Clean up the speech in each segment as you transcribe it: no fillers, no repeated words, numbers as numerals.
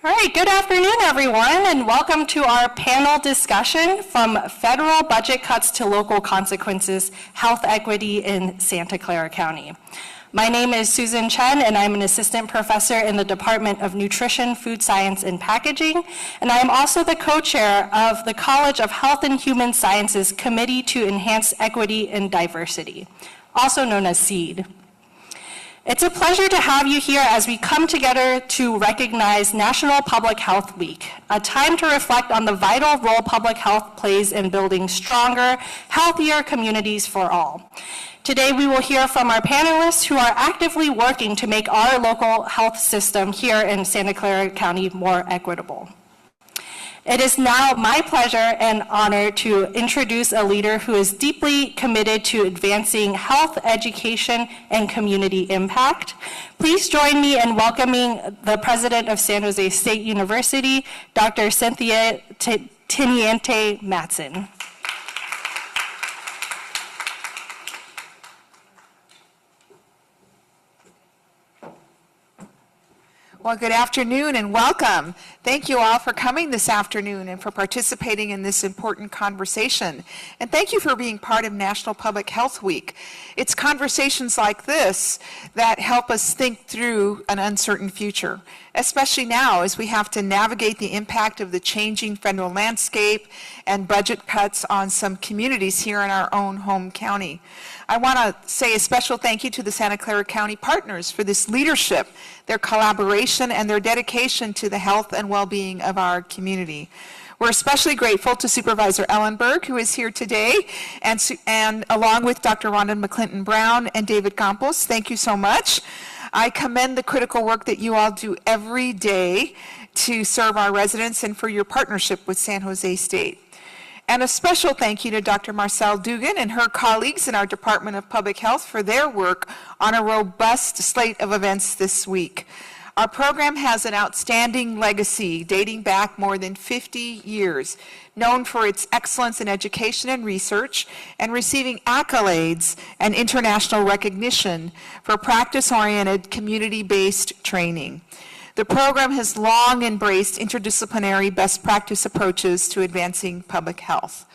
All right, good afternoon, everyone, and welcome to our panel discussion from federal budget cuts to local consequences, health equity in Santa Clara County. My name is Susan Chen, and I'm an assistant professor in the Department of Nutrition, Food Science, and Packaging, and I am also the co-chair of the College of Health and Human Sciences Committee to Enhance Equity and Diversity, also known as SEED. It's a pleasure to have you here as we come together to recognize National Public Health Week, a time to reflect on the vital role public health plays in building stronger, healthier communities for all. Today we will hear from our panelists who are actively working to make our local health system here in Santa Clara County more equitable. It is now my pleasure and honor to introduce a leader who is deeply committed to advancing health, education, and community impact. Please join me in welcoming the president of San Jose State University, Dr. Cynthia Tiniente Matson. Well, good afternoon and welcome. Thank you all for coming this afternoon and for participating in this important conversation. And thank you for being part of National Public Health Week. It's conversations like this that help us think through an uncertain future, especially now as we have to navigate the impact of the changing federal landscape and budget cuts on some communities here in our own home county. I want to say a special thank you to the Santa Clara County partners for this leadership, their collaboration, and their dedication to the health and well-being of our community. We're especially grateful to Supervisor Ellenberg, who is here today, and along with Dr. Rhonda McClinton Brown and David Campos. Thank you so much. I commend the critical work that you all do every day to serve our residents and for your partnership with San Jose State. And a special thank you to Dr. Marcelle Dugan and her colleagues in our Department of Public Health for their work on a robust slate of events this week. Our program has an outstanding legacy dating back more than 50 years, known for its excellence in education and research, and receiving accolades and international recognition for practice-oriented, community-based training. The program has long embraced interdisciplinary best practice approaches to advancing public health.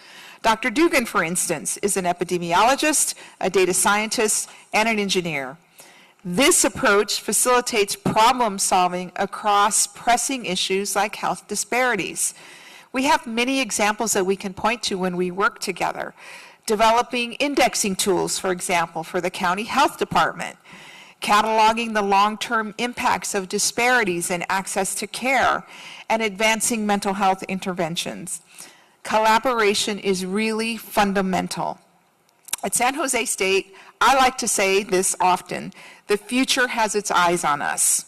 Dr. Dugan, for instance, is an epidemiologist, a data scientist, and an engineer. This approach facilitates problem solving across pressing issues like health disparities. We have many examples that we can point to when we work together. Developing indexing tools, for example, for the county health department. Cataloging the long-term impacts of disparities in access to care, and advancing mental health interventions. Collaboration is really fundamental. At San Jose State, I like to say this often, the future has its eyes on us.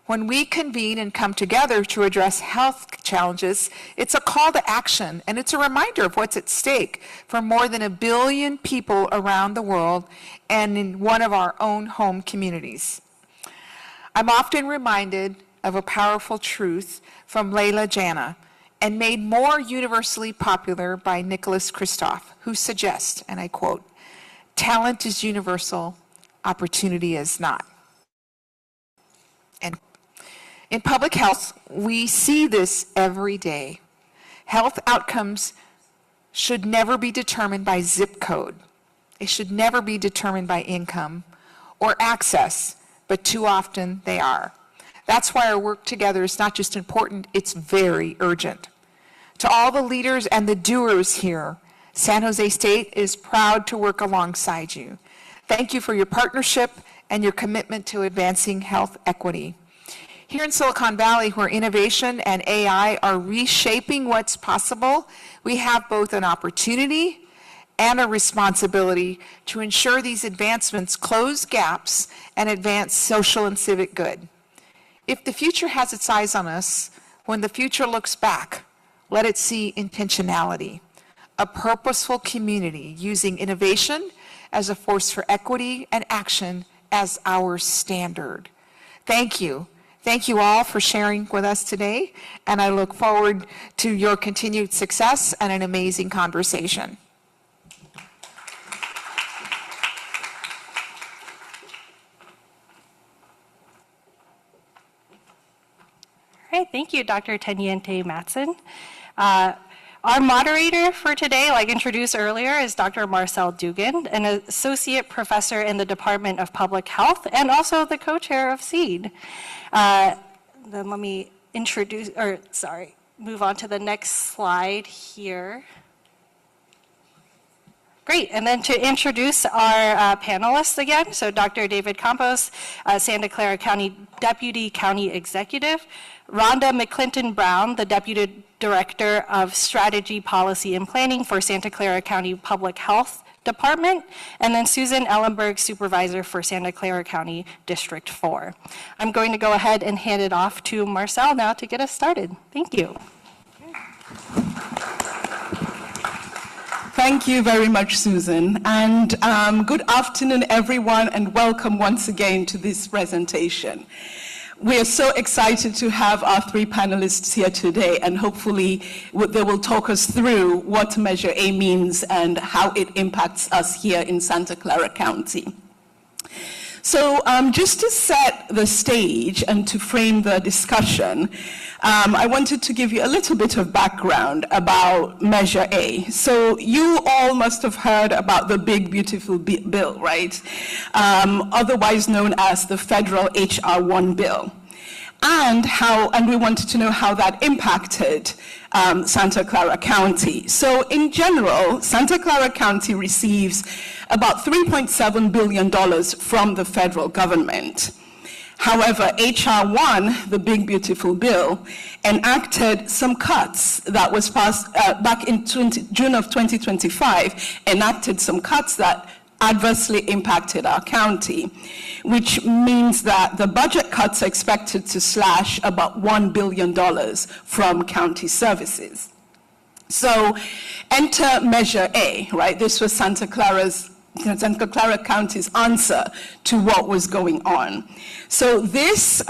When we convene and come together to address health challenges, it's a call to action, and it's a reminder of what's at stake for more than 1 billion people around the world and in one of our own home communities. I'm often reminded of a powerful truth from Leila Janah, and made more universally popular by Nicholas Kristof, who suggests, and I quote, "Talent is universal, opportunity is not." And in public health, we see this every day. Health outcomes should never be determined by zip code. They should never be determined by income or access, but too often they are. That's why our work together is not just important, it's very urgent. To all the leaders and the doers here, San Jose State is proud to work alongside you. Thank you for your partnership and your commitment to advancing health equity. Here in Silicon Valley, where innovation and AI are reshaping what's possible, we have both an opportunity and a responsibility to ensure these advancements close gaps and advance social and civic good. If the future has its eyes on us, when the future looks back, let it see intentionality, a purposeful community using innovation as a force for equity and action as our standard. Thank you. Thank you all for sharing with us today, and I look forward to your continued success and an amazing conversation. Okay, thank you, Dr. Teniente Matson. Our moderator for today, like introduced earlier, is Dr. Marcel Dugan, an associate professor in the Department of Public Health and also the co-chair of SEED. Then let me move on to the next slide here. Great, and then to introduce our panelists again, so Dr. David Campos, Santa Clara County Deputy County Executive, Rhonda McClinton Brown, the Deputy Director of Strategy, Policy, and Planning for Santa Clara County Public Health Department, and then Susan Ellenberg, Supervisor for Santa Clara County District 4. I'm going to go ahead and hand it off to Marcel now to get us started. Thank you. Thank you very much, Susan. And good afternoon, everyone, and welcome once again to this presentation. We are so excited to have our three panelists here today, and hopefully they will talk us through what Measure A means and how it impacts us here in Santa Clara County. So just to set the stage and to frame the discussion, I wanted to give you a little bit of background about Measure A. So you all must have heard about the Big Beautiful Bill, right? Otherwise known as the federal HR 1 bill. And we wanted to know how that impacted Santa Clara County. So in general, Santa Clara County receives about $3.7 billion from the federal government. However, HR 1, the Big Beautiful Bill, enacted some cuts that was passed back in June of 2025, enacted some cuts that adversely impacted our county, which means that the budget cuts are expected to slash about $1 billion from county services. So enter Measure A, right? This was Santa Clara County's answer to what was going on. So this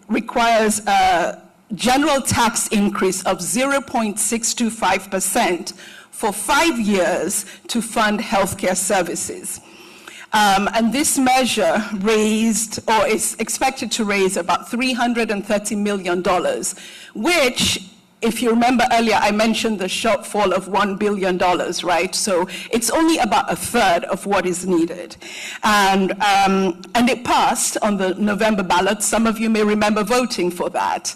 requires a general tax increase of 0.625% for 5 years to fund healthcare services. And this measure raised, or is expected to raise, about $330 million, which, if you remember earlier, I mentioned the shortfall of $1 billion, right? So it's only about a third of what is needed. And it passed on the November ballot. Some of you may remember voting for that.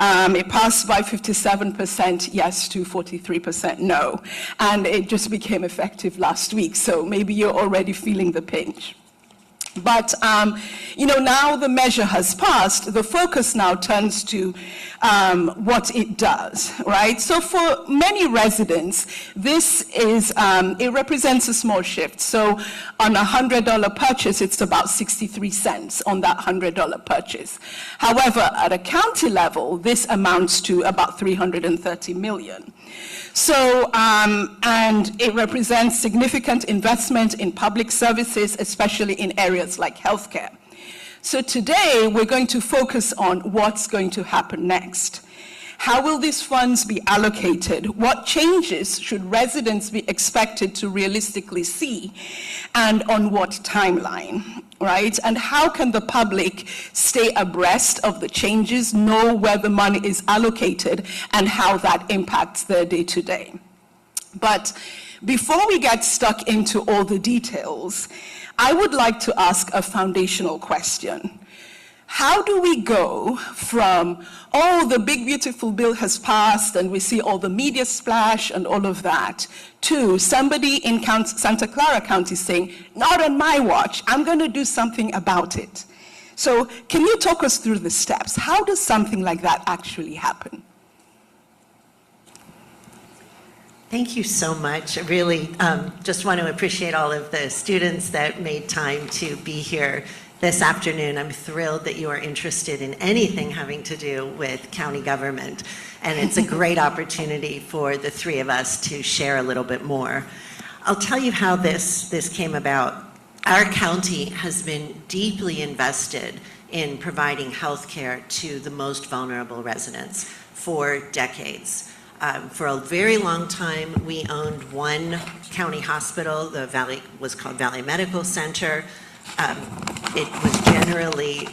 It passed by 57% yes to 43% no. And it just became effective last week. So maybe you're already feeling the pinch. But, now the measure has passed. The focus now turns to what it does, right? So for many residents, this is, it represents a small shift. So on a $100 purchase, it's about 63 cents on that $100 purchase. However, at a county level, this amounts to about $330 million. So, and it represents significant investment in public services, especially in areas like healthcare. So today, we're going to focus on what's going to happen next. How will these funds be allocated? What changes should residents be expected to realistically see? And on what timeline, right? And how can the public stay abreast of the changes, know where the money is allocated, and how that impacts their day-to-day? But before we get stuck into all the details, I would like to ask a foundational question. How do we go from, oh, the Big Beautiful Bill has passed and we see all the media splash and all of that, to somebody in Santa Clara County saying, not on my watch, I'm going to do something about it? So can you talk us through the steps? How does something like that actually happen? Thank you so much. I really just want to appreciate all of the students that made time to be here this afternoon. I'm thrilled that you are interested in anything having to do with county government, and it's a great opportunity for the three of us to share a little bit more. I'll tell you how this came about. Our county has been deeply invested in providing health care to the most vulnerable residents for decades. For a very long time, we owned one county hospital. The Valley was called Valley Medical Center. It was generally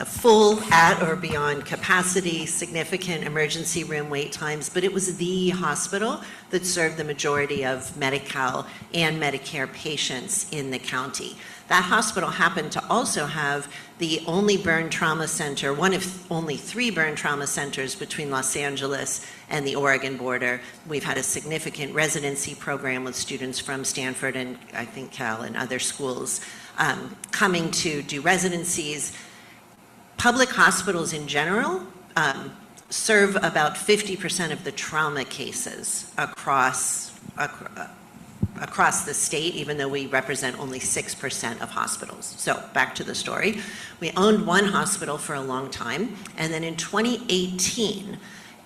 full at or beyond capacity, significant emergency room wait times, but it was the hospital that served the majority of Medi-Cal and Medicare patients in the county. That hospital happened to also have the only burn trauma center, one of only 3 burn trauma centers between Los Angeles and the Oregon border. We've had a significant residency program with students from Stanford and I think Cal and other schools coming to do residencies. Public hospitals in general serve about 50% of the trauma cases across the state, even though we represent only 6% of hospitals. So back to the story. We owned one hospital for a long time, and then in 2018,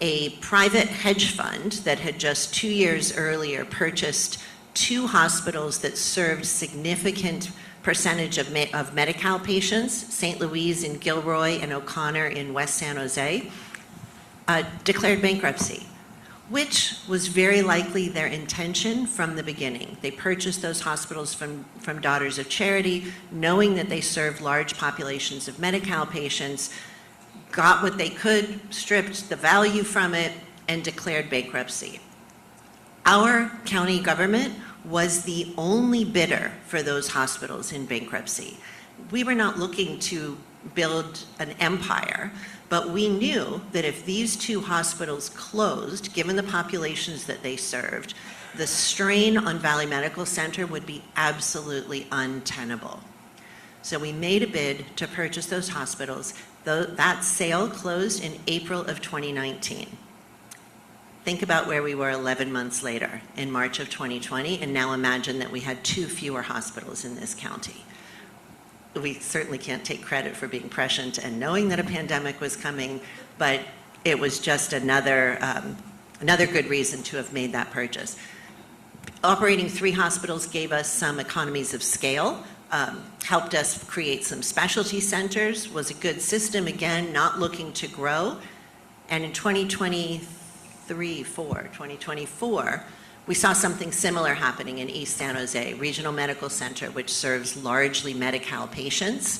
a private hedge fund that had just 2 years earlier purchased 2 hospitals that served significant percentage of Medi-Cal patients, St. Louise in Gilroy and O'Connor in West San Jose, declared bankruptcy, which was very likely their intention from the beginning. They purchased those hospitals from Daughters of Charity, knowing that they served large populations of Medi-Cal patients, got what they could, stripped the value from it, and declared bankruptcy. Our county government was the only bidder for those hospitals in bankruptcy. We were not looking to build an empire, but we knew that if these 2 hospitals closed, given the populations that they served, the strain on Valley Medical Center would be absolutely untenable. So we made a bid to purchase those hospitals. That sale closed in April of 2019. Think about where we were 11 months later, in March of 2020, and now imagine that we had 2 fewer hospitals in this county. We certainly can't take credit for being prescient and knowing that a pandemic was coming, but it was just another good reason to have made that purchase. Operating 3 hospitals gave us some economies of scale, helped us create some specialty centers, was a good system, again, not looking to grow. And in 2024, we saw something similar happening in East San Jose, Regional Medical Center, which serves largely Medi-Cal patients.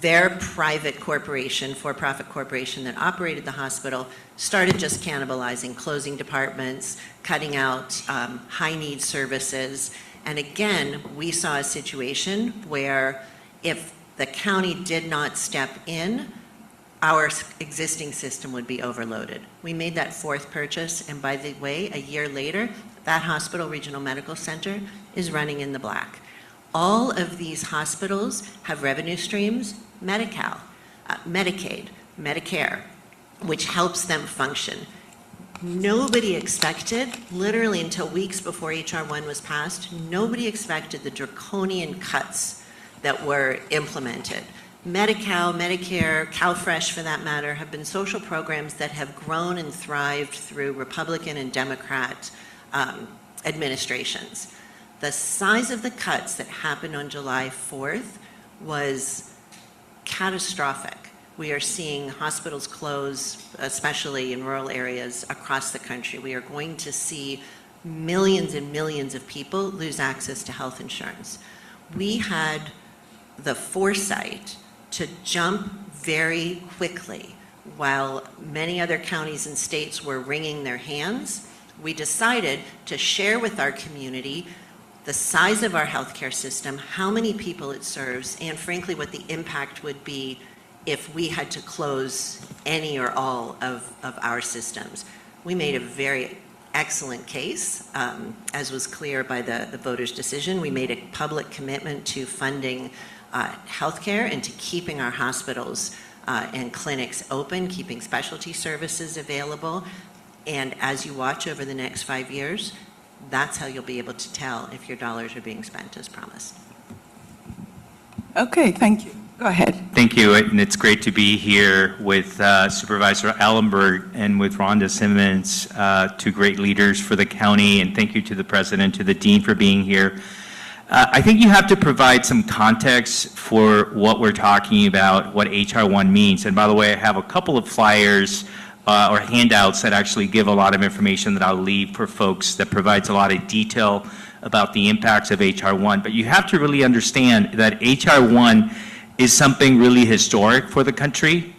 Their private corporation, for-profit corporation that operated the hospital, started just cannibalizing, closing departments, cutting out high-need services. And again, we saw a situation where if the county did not step in, our existing system would be overloaded. We made that 4th purchase, and by the way, a year later, that hospital, Regional Medical Center, is running in the black. All of these hospitals have revenue streams, Medi-Cal, Medicaid, Medicare, which helps them function. Nobody expected, literally until weeks before H.R. 1 was passed, nobody expected the draconian cuts that were implemented. Medi-Cal, Medicare, CalFresh for that matter, have been social programs that have grown and thrived through Republican and Democrat administrations. The size of the cuts that happened on July 4th was catastrophic. We are seeing hospitals close, especially in rural areas across the country. We are going to see millions and millions of people lose access to health insurance. We had the foresight to jump very quickly. While many other counties and states were wringing their hands, we decided to share with our community the size of our healthcare system, how many people it serves, and frankly, what the impact would be if we had to close any or all of our systems. We made a very excellent case, as was clear by the voters' decision. We made a public commitment to funding healthcare and to keeping our hospitals and clinics open, keeping specialty services available. And as you watch over the next 5 years, that's how you'll be able to tell if your dollars are being spent as promised. Okay, thank you. Go ahead. Thank you, and it's great to be here with Supervisor Allenberg and with Rhonda Simmons, 2 great leaders for the county, and thank you to the President, to the Dean for being here. I think you have to provide some context for what we're talking about, what H.R. 1 means. And by the way, I have a couple of flyers or handouts that actually give a lot of information that I'll leave for folks that provides a lot of detail about the impacts of H.R. 1. But you have to really understand that H.R. 1 is something really historic for the country.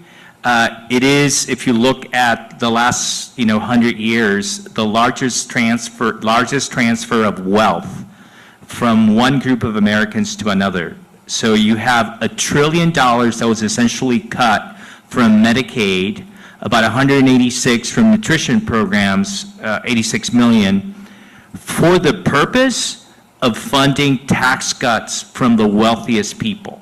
It is, if you look at the last 100 years, the largest transfer of wealth from one group of Americans to another. So you have $1 trillion that was essentially cut from Medicaid, about 186 from nutrition programs, 86 million, for the purpose of funding tax cuts from the wealthiest people.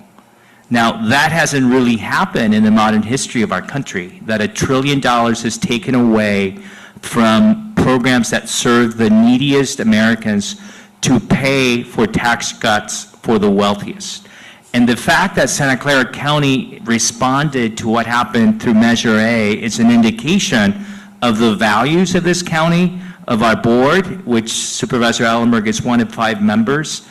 Now, that hasn't really happened in the modern history of our country, that $1 trillion is taken away from programs that serve the neediest Americans to pay for tax cuts for the wealthiest. And the fact that Santa Clara County responded to what happened through Measure A is an indication of the values of this county, of our board, which Supervisor Ellenberg is one of 5 members,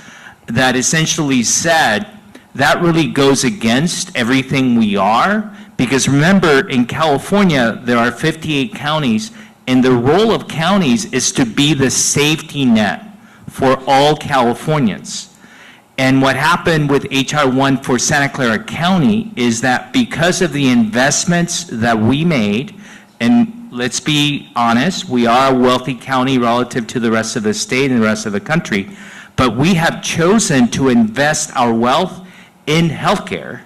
that essentially said that really goes against everything we are. Because remember, in California, there are 58 counties, and the role of counties is to be the safety net for all Californians. And what happened with HR 1 for Santa Clara County is that because of the investments that we made, and let's be honest, we are a wealthy county relative to the rest of the state and the rest of the country, but we have chosen to invest our wealth in healthcare.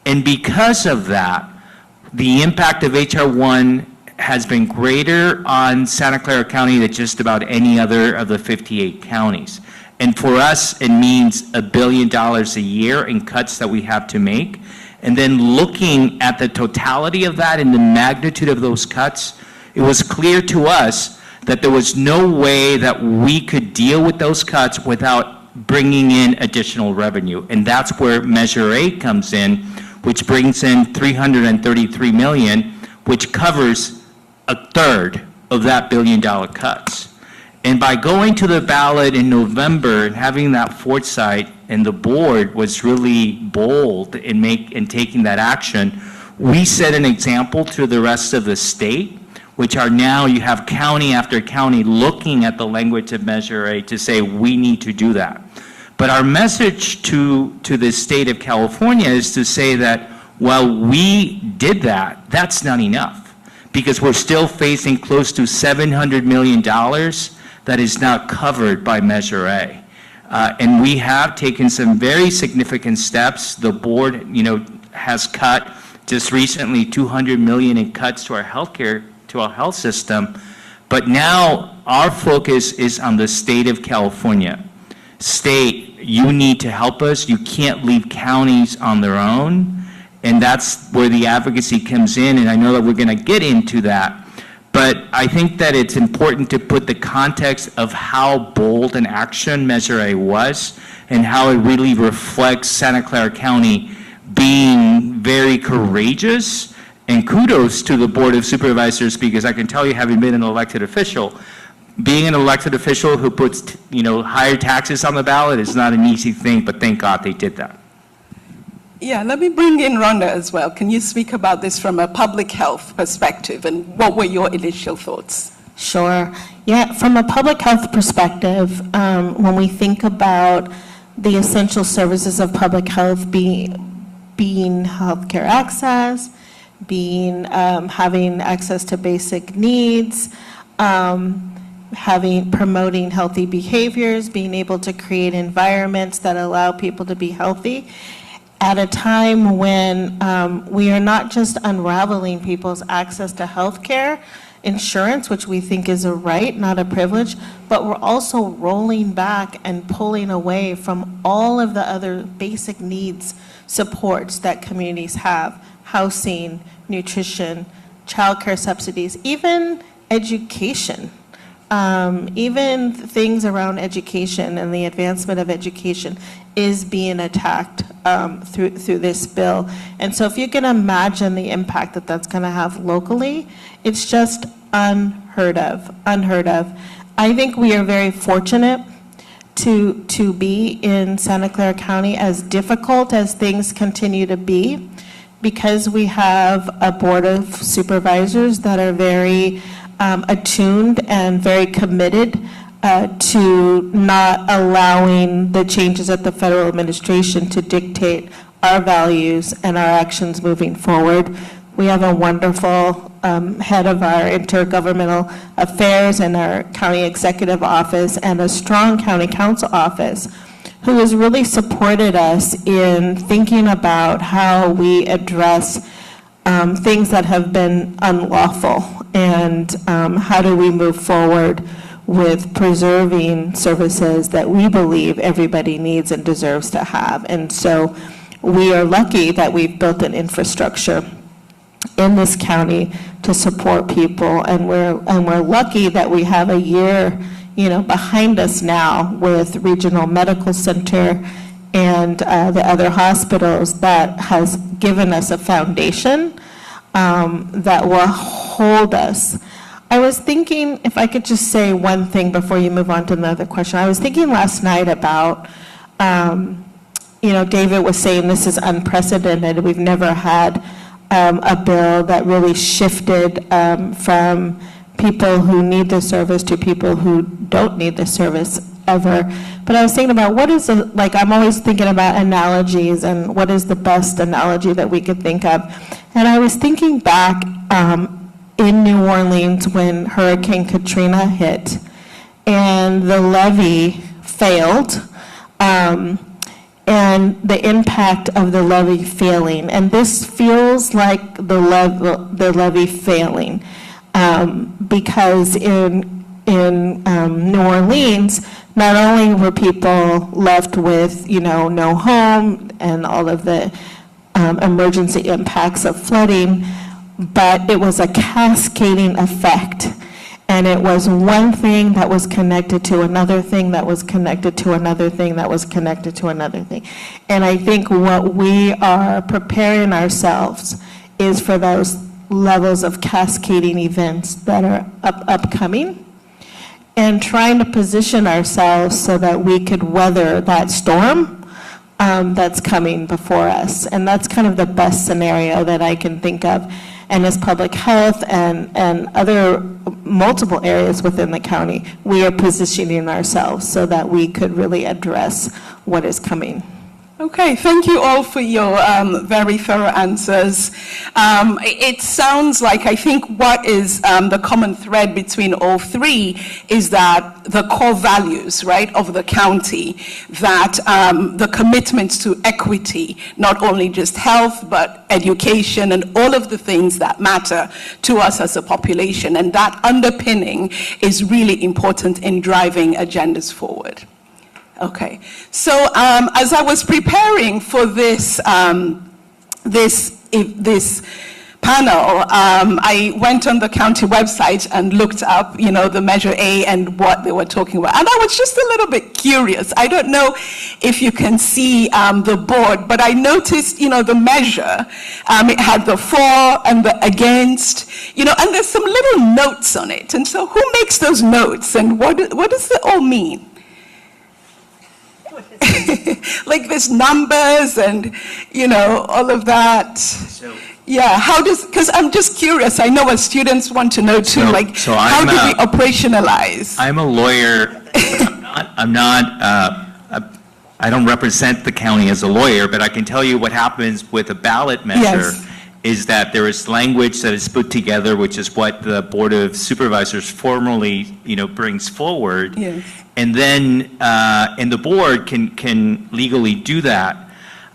And because of that, the impact of HR 1 has been greater on Santa Clara County than just about any other of the 58 counties. And for us, it means $1 billion a year in cuts that we have to make. And then looking at the totality of that and the magnitude of those cuts, it was clear to us that there was no way that we could deal with those cuts without bringing in additional revenue. And that's where Measure A comes in, which brings in $333 million, which covers a third of that $1 billion cuts. And by going to the ballot in November and having that foresight, and the board was really bold in taking that action, we set an example to the rest of the state, which are now, you have county after county looking at the language of Measure A to say we need to do that. But our message to the state of California is to say that while we did that, that's not enough, because we're still facing close to $700 million that is not covered by Measure A. And we have taken some very significant steps. The board, has cut just recently $200 million in cuts to our healthcare, to our health system. But now our focus is on the state of California. State, you need to help us. You can't leave counties on their own. And that's where the advocacy comes in. And I know that we're going to get into that. But I think that it's important to put the context of how bold an action Measure A was and how it really reflects Santa Clara County being very courageous. And kudos to the Board of Supervisors, because I can tell you, having been an elected official, being an elected official who puts higher taxes on the ballot is not an easy thing, but thank God they did that. Yeah, let me bring in Rhonda as well. Can you speak about this from a public health perspective, and what were your initial thoughts? Sure. Yeah, from a public health perspective, when we think about the essential services of public health being healthcare access, having access to basic needs, promoting healthy behaviors, being able to create environments that allow people to be healthy, at a time when we are not just unraveling people's access to health care, insurance, which we think is a right, not a privilege, but we're also rolling back and pulling away from all of the other basic needs, supports that communities have: housing, nutrition, childcare subsidies, even education. Even things around education and the advancement of education is being attacked through this bill. And so if you can imagine the impact that that's going to have locally, it's just unheard of. I think we are very fortunate to be in Santa Clara County, as difficult as things continue to be, because we have a board of supervisors that are very attuned and very committed to not allowing the changes at the federal administration to dictate our values and our actions moving forward. We have a wonderful head of our intergovernmental affairs and our county executive office and a strong county council office who has really supported us in thinking about how we address things that have been unlawful and how do we move forward with preserving services that we believe everybody needs and deserves to have. And so we are lucky that we've built an infrastructure in this county to support people, and we're lucky that we have a year, behind us now with Regional Medical Center and the other hospitals that has given us a foundation that will hold us. I was thinking, if I could just say one thing before you move on to another question. I was thinking last night about, David was saying this is unprecedented. We've never had a bill that really shifted from people who need the service to people who don't need the service ever. But I was thinking about I'm always thinking about analogies and what is the best analogy that we could think of. And I was thinking back in New Orleans when Hurricane Katrina hit and the levee failed. And the impact of the levee failing. And this feels like the levee failing because in New Orleans, not only were people left with, no home and all of the emergency impacts of flooding, but it was a cascading effect. And it was one thing that was connected to another thing that was connected to another thing that was connected to another thing. And I think what we are preparing ourselves is for those levels of cascading events that are upcoming and trying to position ourselves so that we could weather that storm that's coming before us. And that's kind of the best scenario that I can think of. And as public health and other multiple areas within the county, we are positioning ourselves so that we could really address what is coming. Okay, thank you all for your very thorough answers. It sounds like, I think what is the common thread between all three is that the core values, right, of the county, that the commitment to equity, not only just health, but education and all of the things that matter to us as a population, and that underpinning is really important in driving agendas forward. Okay, so as I was preparing for this panel, I went on the county website and looked up, the Measure A and what they were talking about. And I was just a little bit curious. I don't know if you can see the board, but I noticed, the measure, it had the for and the against, and there's some little notes on it. And so who makes those notes and what does it all mean? Like there's numbers and, all of that. Yeah, because I'm just curious. I know what students want to know too, how do we operationalize? I'm a lawyer. I don't represent the county as a lawyer, but I can tell you what happens with a ballot measure. Yes. Is that there is language that is put together, which is what the Board of Supervisors formally, brings forward. Yes. And then, and the board can legally do that.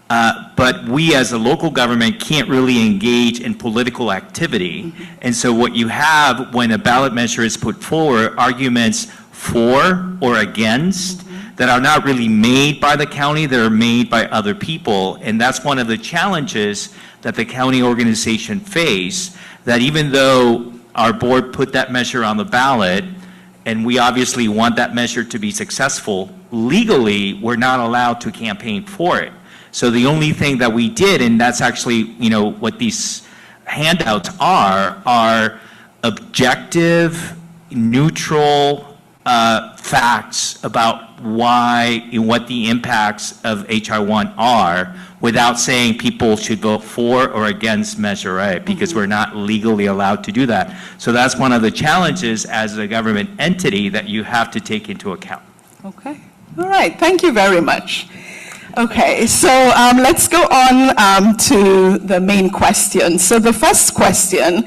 But we as a local government can't really engage in political activity. Mm-hmm. And so what you have when a ballot measure is put forward, arguments for or against, mm-hmm. that are not really made by the county, they're made by other people. And that's one of the challenges that the county organization face, that even though our board put that measure on the ballot, and we obviously want that measure to be successful, legally, we're not allowed to campaign for it. So the only thing that we did, and that's actually, what these handouts are objective, neutral facts about what the impacts of HR 1 are, without saying people should vote for or against Measure A, because we're not legally allowed to do that. So that's one of the challenges as a government entity that you have to take into account. Okay, all right, thank you very much. Okay, so let's go on to the main question. So the first question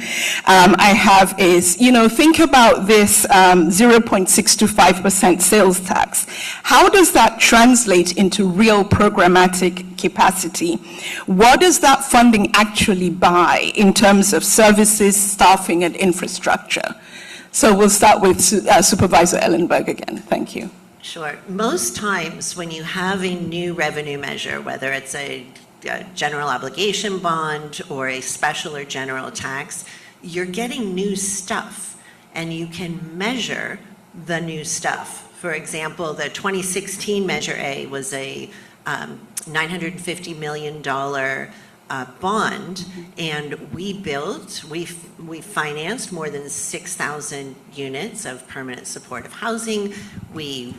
I have is, think about this 0.625% sales tax. How does that translate into real programmatic capacity? What does that funding actually buy in terms of services, staffing, and infrastructure? So we'll start with Supervisor Ellenberg again. Thank you. Sure. Most times when you have a new revenue measure, whether it's a general obligation bond or a special or general tax, you're getting new stuff and you can measure the new stuff. For example, the 2016 Measure A was a $950 million bond, and we financed more than 6,000 units of permanent supportive housing. We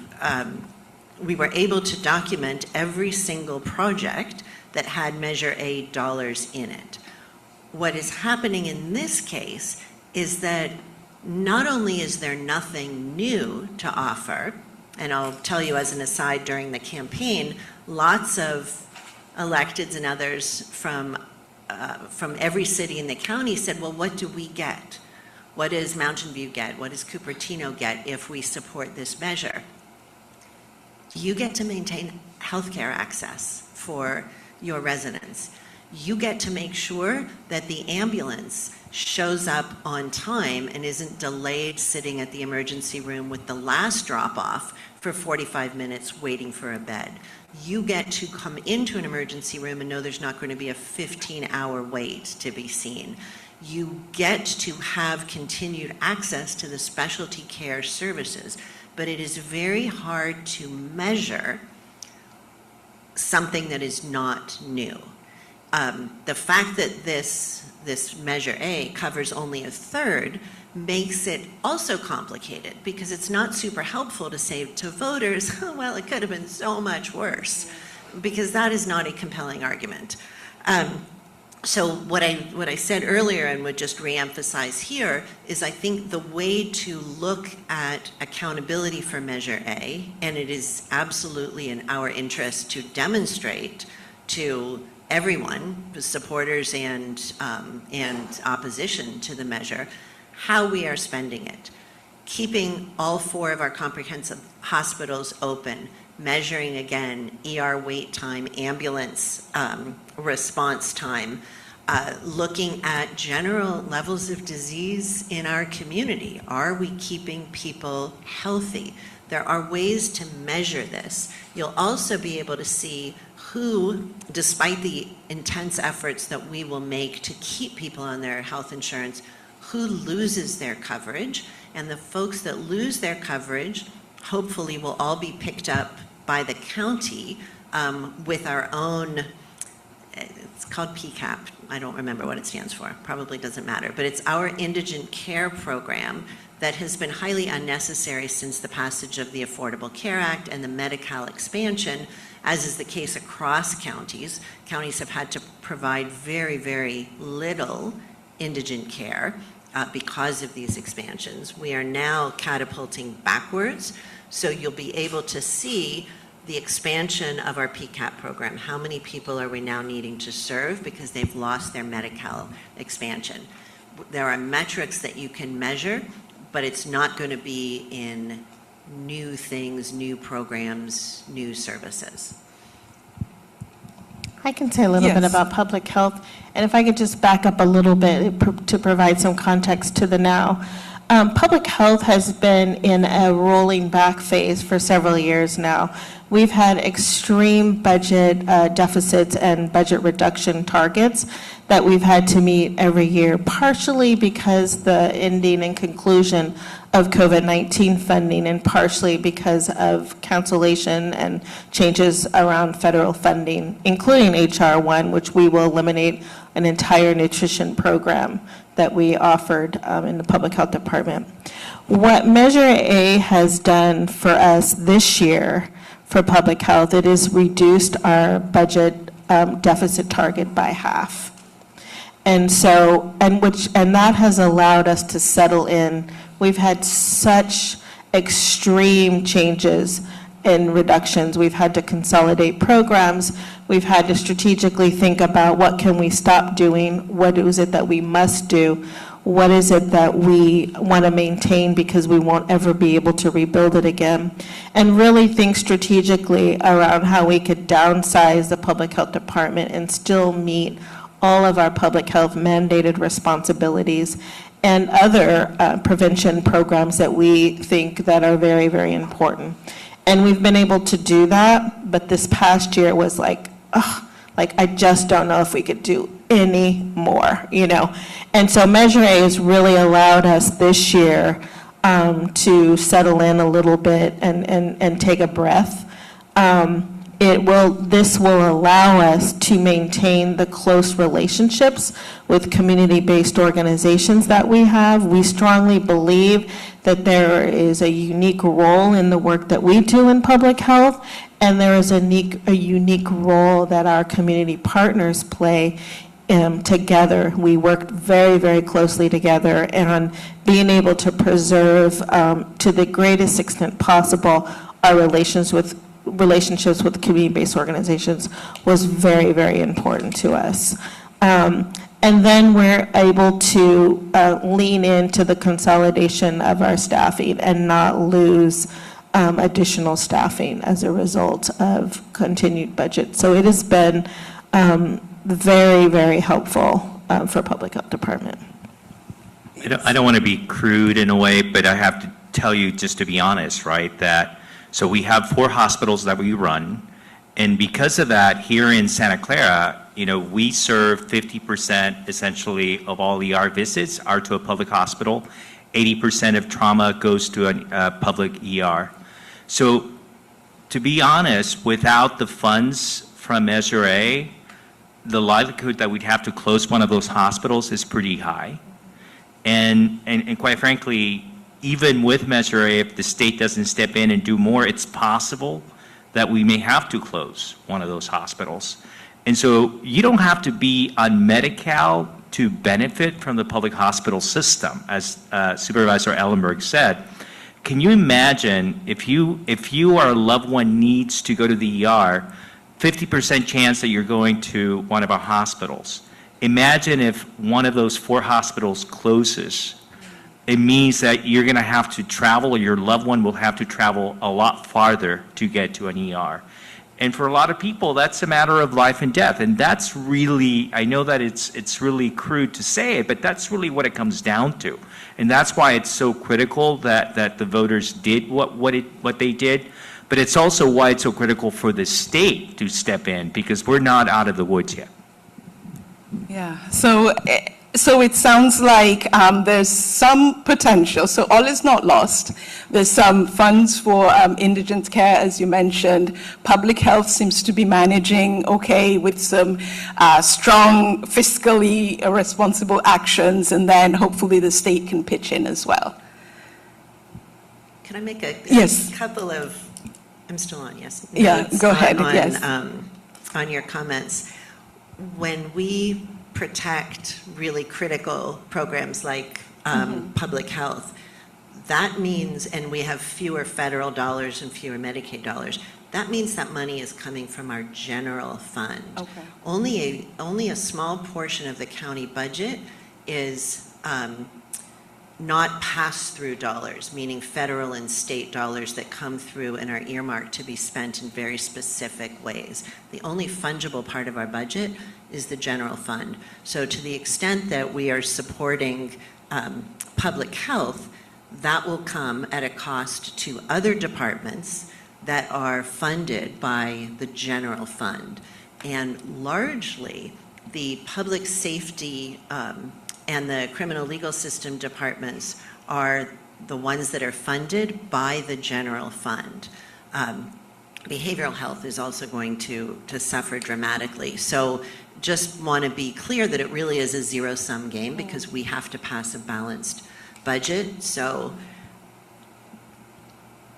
were able to document every single project that had Measure A dollars in it. What is happening in this case is that not only is there nothing new to offer, and I'll tell you as an aside, during the campaign, lots of electeds and others from every city in the county said, well, what do we get? What does Mountain View get? What does Cupertino get if we support this measure? You get to maintain healthcare access for your residents. You get to make sure that the ambulance shows up on time and isn't delayed sitting at the emergency room with the last drop-off for 45 minutes waiting for a bed. You get to come into an emergency room and know there's not going to be a 15-hour wait to be seen. You get to have continued access to the specialty care services, but it is very hard to measure something that is not new. The fact that this Measure A covers only a third makes it also complicated, because it's not super helpful to say to voters, oh, well, it could have been so much worse, because that is not a compelling argument. So what I said earlier and would just reemphasize here is I think the way to look at accountability for Measure A, and it is absolutely in our interest to demonstrate to everyone, the supporters and opposition to the measure, how we are spending it. Keeping all 4 of our comprehensive hospitals open, measuring again ER wait time, ambulance response time, looking at general levels of disease in our community. Are we keeping people healthy? There are ways to measure this. You'll also be able to see who, despite the intense efforts that we will make to keep people on their health insurance, who loses their coverage, and the folks that lose their coverage hopefully will all be picked up by the county with our own, it's called PCAP, I don't remember what it stands for, probably doesn't matter, but it's our indigent care program that has been highly unnecessary since the passage of the Affordable Care Act and the Medi-Cal expansion, as is the case across counties. Counties have had to provide very, very little indigent care because of these expansions. We are now catapulting backwards, so you'll be able to see the expansion of our PCAP program. How many people are we now needing to serve because they've lost their Medi-Cal expansion? There are metrics that you can measure, but it's not going to be in new things, new programs, new services. I can say a little bit about public health, and if I could just back up a little bit to provide some context to the now. Public health has been in a rolling back phase for several years now. We've had extreme budget deficits and budget reduction targets that we've had to meet every year, partially because the ending and conclusion of COVID-19 funding, and partially because of cancellation and changes around federal funding, including HR 1, which we will eliminate an entire nutrition program that we offered in the public health department. What Measure A has done for us this year for public health, it has reduced our budget deficit target by half. And so, and that has allowed us to settle in. We've had such extreme changes in reductions. We've had to consolidate programs. We've had to strategically think about what can we stop doing, what is it that we must do, what is it that we want to maintain because we won't ever be able to rebuild it again, and really think strategically around how we could downsize the public health department and still meet all of our public health mandated responsibilities and other prevention programs that we think that are very, very important. And we've been able to do that, but this past year was like, I just don't know if we could do any more, you know. And so Measure A has really allowed us this year to settle in a little bit and take a breath. This will allow us to maintain the close relationships with community-based organizations that we have. We strongly believe that there is a unique role in the work that we do in public health, and there is a unique role that our community partners play together. We work very, very closely together on being able to preserve, to the greatest extent possible, our relationships with community-based organizations was very, very important to us. And then we're able to lean into the consolidation of our staffing and not lose additional staffing as a result of continued budget. So it has been very, very helpful for public health department. I don't want to be crude in a way, but I have to tell you, just to be honest, right, that so we have 4 hospitals that we run, and because of that, here in Santa Clara, you know, we serve 50% essentially of all ER visits are to a public hospital. 80% of trauma goes to a public ER. So to be honest, without the funds from Measure A, the likelihood that we'd have to close one of those hospitals is pretty high. And quite frankly, even with Measure A, if the state doesn't step in and do more, it's possible that we may have to close one of those hospitals. And so you don't have to be on Medi-Cal to benefit from the public hospital system, as Supervisor Ellenberg said. Can you imagine if you or a loved one needs to go to the ER, 50% chance that you're going to one of our hospitals. Imagine if one of those 4 hospitals closes. It means that you're going to have to travel, or your loved one will have to travel a lot farther to get to an ER. And for a lot of people, that's a matter of life and death. And that's really, I know that it's really crude to say it, but that's really what it comes down to. And that's why it's so critical that the voters did what they did. But it's also why it's so critical for the state to step in, because we're not out of the woods yet. Yeah, so it sounds like there's some potential. So all is not lost. There's some funds for indigent care, as you mentioned. Public health seems to be managing okay with some strong fiscally responsible actions, and then hopefully the state can pitch in as well. Can I make a Yes. couple of, I'm still on, yes? Yeah, notes go ahead, on, yes. On your comments. When we protect really critical programs like public health, that means, and we have fewer federal dollars and fewer Medicaid dollars, that means that money is coming from our general fund. Okay. Only a small portion of the county budget is not pass-through dollars, meaning federal and state dollars that come through and are earmarked to be spent in very specific ways. The only fungible part of our budget is the general fund. So to the extent that we are supporting public health, that will come at a cost to other departments that are funded by the general fund. And largely, the public safety and the criminal legal system departments are the ones that are funded by the general fund. Behavioral health is also going to suffer dramatically. So just want to be clear that it really is a zero-sum game, because we have to pass a balanced budget. So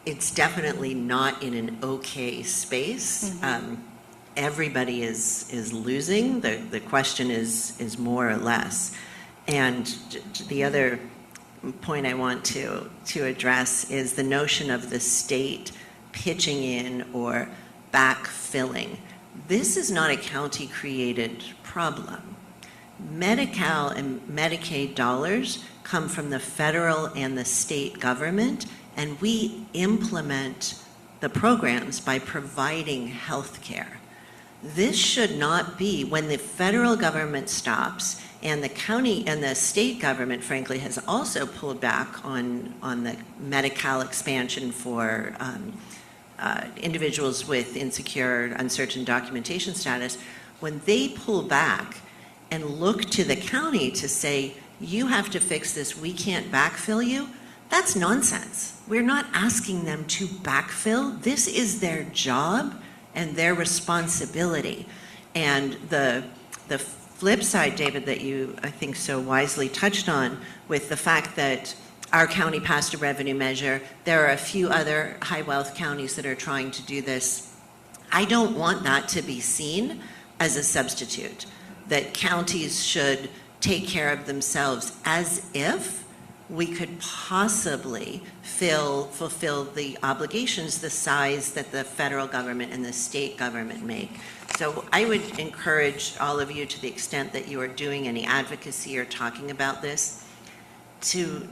it's definitely not in an okay space. Everybody is losing. The question is more or less. And the other point I want to address is the notion of the state pitching in or backfilling. This is not a county-created problem. Medi-Cal and Medicaid dollars come from the federal and the state government, and we implement the programs by providing health care. This should not be, when the federal government stops, and the county and the state government, frankly, has also pulled back on the Medi-Cal expansion for individuals with insecure, uncertain documentation status. When they pull back and look to the county to say, you have to fix this, we can't backfill you, that's nonsense. We're not asking them to backfill. This is their job and their responsibility. And the flip side, David, that you, I think, so wisely touched on with the fact that our county passed a revenue measure, there are a few other high wealth counties that are trying to do this. I don't want that to be seen as a substitute, that counties should take care of themselves, as if we could possibly fulfill the obligations the size that the federal government and the state government make. So I would encourage all of you, to the extent that you are doing any advocacy or talking about this, to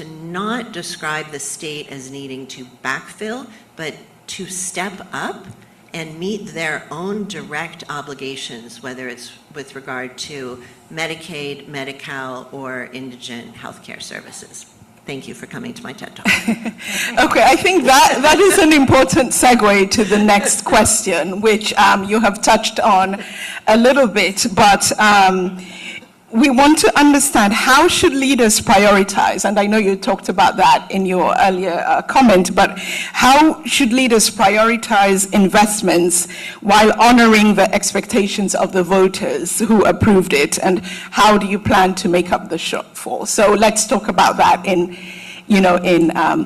not describe the state as needing to backfill, but to step up and meet their own direct obligations, whether it's with regard to Medicaid, Medi-Cal, or indigent healthcare services. Thank you for coming to my TED Talk. Okay, I think that is an important segue to the next question, which you have touched on a little bit, but we want to understand, how should leaders prioritize? And I know you talked about that in your earlier comment, but how should leaders prioritize investments while honoring the expectations of the voters who approved it? And how do you plan to make up the shortfall? So let's talk about that in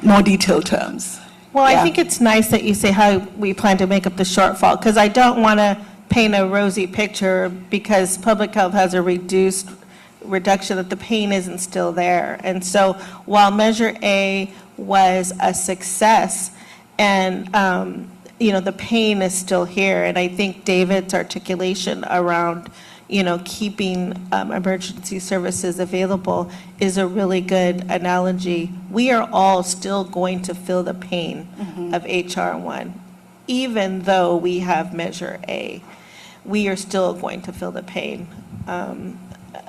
more detailed terms. Well, Yeah. I think it's nice that you say how we plan to make up the shortfall, because I don't want to paint a rosy picture, because public health has a reduction, that the pain isn't still there. And so while Measure A was a success, and the pain is still here, and I think David's articulation around keeping emergency services available is a really good analogy. We are all still going to feel the pain of HR 1, even though we have Measure A. We are still going to feel the pain.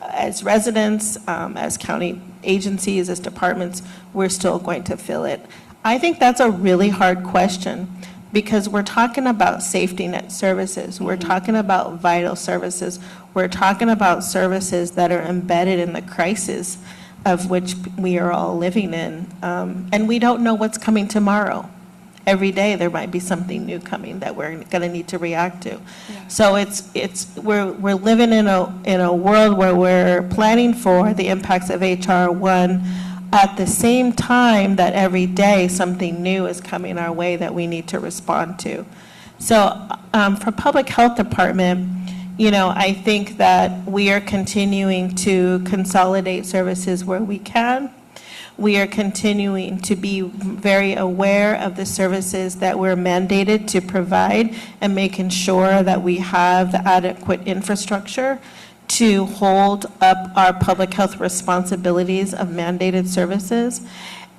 As residents, as county agencies, as departments, we're still going to feel it. I think that's a really hard question, because we're talking about safety net services. We're talking about vital services. We're talking about services that are embedded in the crisis of which we are all living in. And we don't know what's coming tomorrow. Every day there might be something new coming that we're going to need to react to. Yeah. So we're living in a world where we're planning for the impacts of HR 1 at the same time that every day something new is coming our way that we need to respond to. So for Public Health Department, I think that we are continuing to consolidate services where we can. We are continuing to be very aware of the services that we're mandated to provide, and making sure that we have the adequate infrastructure to hold up our public health responsibilities of mandated services.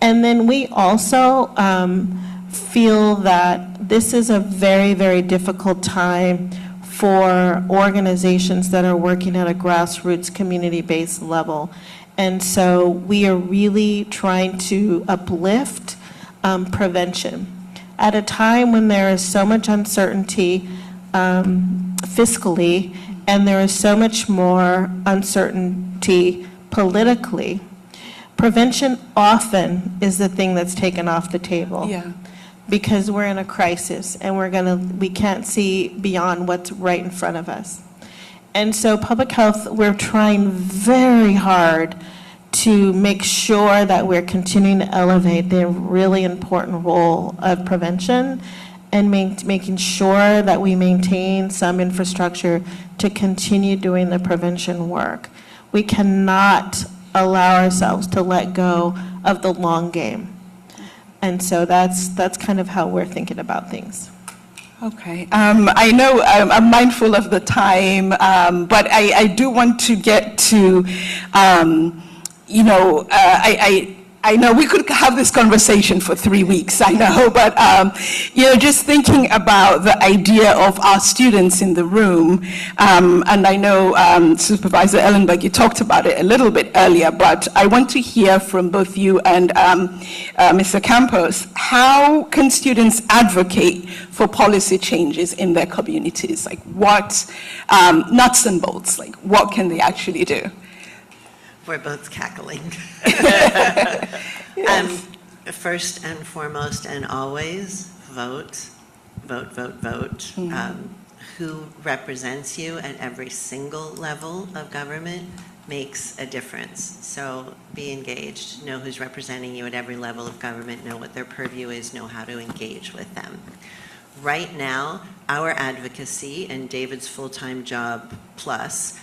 And then we also feel that this is a very, very difficult time for organizations that are working at a grassroots community-based level. And so we are really trying to uplift prevention at a time when there is so much uncertainty fiscally, and there is so much more uncertainty politically. Prevention often is the thing that's taken off the table. Yeah. Because we're in a crisis, and we can't see beyond what's right in front of us. And so public health, we're trying very hard to make sure that we're continuing to elevate the really important role of prevention, and making sure that we maintain some infrastructure to continue doing the prevention work. We cannot allow ourselves to let go of the long game. And so that's kind of how we're thinking about things. Okay. I know I'm mindful of the time, but I do want to get to, I know we could have this conversation for 3 weeks, I know, but, just thinking about the idea of our students in the room, and I know Supervisor Ellenberg, you talked about it a little bit earlier, but I want to hear from both you and Mr. Campos, how can students advocate for policy changes in their communities? Like what, nuts and bolts, like what can they actually do? We're both cackling. First and foremost and always, vote, vote, vote, vote. Who represents you at every single level of government makes a difference. So be engaged, know who's representing you at every level of government, know what their purview is, know how to engage with them. Right now, our advocacy and David's full-time job plus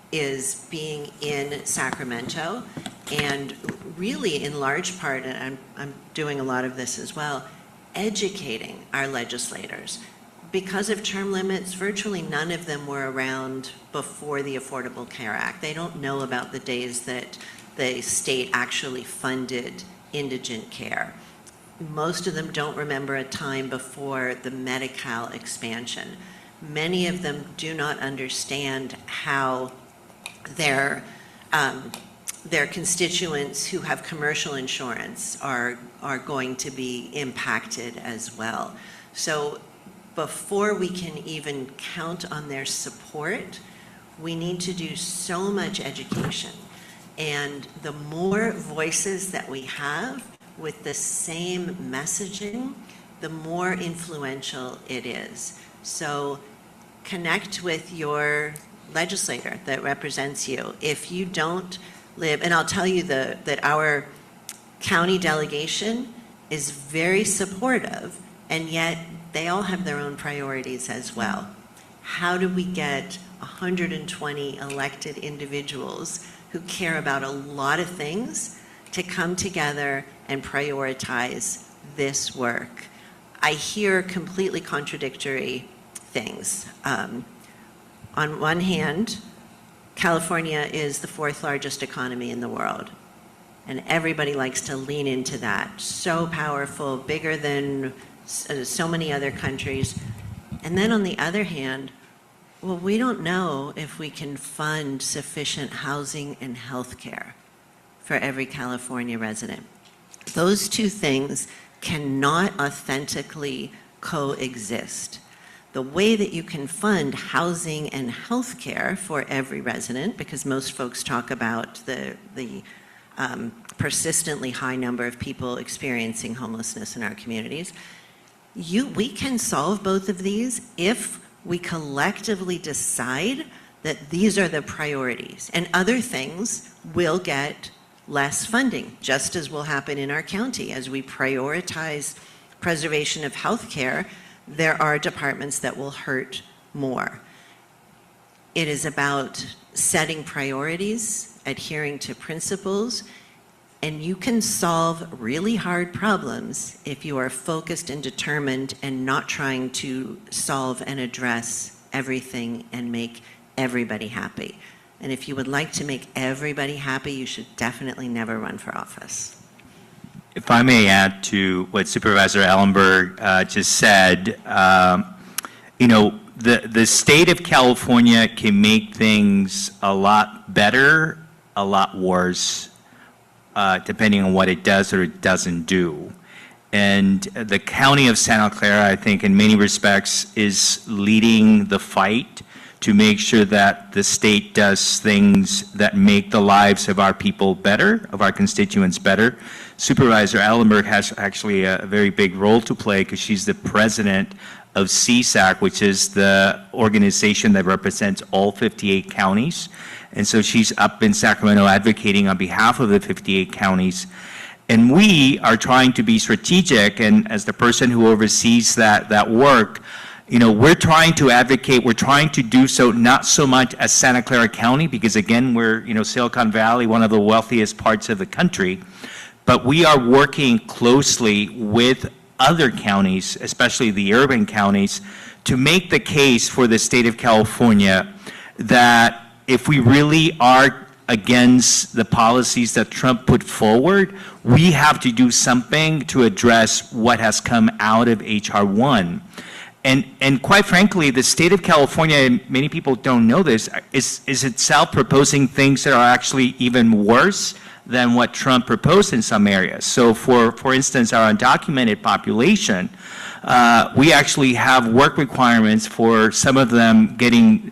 is being in Sacramento, and really in large part, and I'm doing a lot of this as well, educating our legislators. Because of term limits, virtually none of them were around before the Affordable Care Act. They don't know about the days that the state actually funded indigent care. Most of them don't remember a time before the Medi-Cal expansion. Many of them do not understand how their constituents who have commercial insurance are going to be impacted as well. So before we can even count on their support, we need to do so much education. And the more voices that we have with the same messaging, the more influential it is. So connect with your legislator that represents you. If you don't live, and I'll tell you that our county delegation is very supportive, and yet they all have their own priorities as well. How do we get 120 elected individuals who care about a lot of things to come together and prioritize this work? I hear completely contradictory things. On one hand, California is the 4th largest economy in the world, and everybody likes to lean into that. So powerful, bigger than so many other countries. And then on the other hand, well, we don't know if we can fund sufficient housing and health care for every California resident. Those two things cannot authentically coexist. The way that you can fund housing and health care for every resident, because most folks talk about the persistently high number of people experiencing homelessness in our communities, we can solve both of these if we collectively decide that these are the priorities, and other things will get less funding, just as will happen in our county. As we prioritize preservation of health care, there are departments that will hurt more. It is about setting priorities, adhering to principles, and you can solve really hard problems if you are focused and determined and not trying to solve and address everything and make everybody happy. And if you would like to make everybody happy, you should definitely never run for office. If I may add to what Supervisor Ellenberg just said, the state of California can make things a lot better, a lot worse, depending on what it does or it doesn't do. And the county of Santa Clara, I think, in many respects, is leading the fight to make sure that the state does things that make the lives of our people better, of our constituents better. Supervisor Ellenberg has actually a very big role to play because she's the president of CSAC, which is the organization that represents all 58 counties. And so she's up in Sacramento advocating on behalf of the 58 counties. And we are trying to be strategic, and as the person who oversees that work, we're trying to advocate, we're trying to do so not so much as Santa Clara County, because again, we're, Silicon Valley, one of the wealthiest parts of the country, but we are working closely with other counties, especially the urban counties, to make the case for the state of California that if we really are against the policies that Trump put forward, we have to do something to address what has come out of H.R. 1. And quite frankly, the state of California, and many people don't know this, is itself proposing things that are actually even worse than what Trump proposed in some areas. So for instance, our undocumented population, we actually have work requirements for some of them getting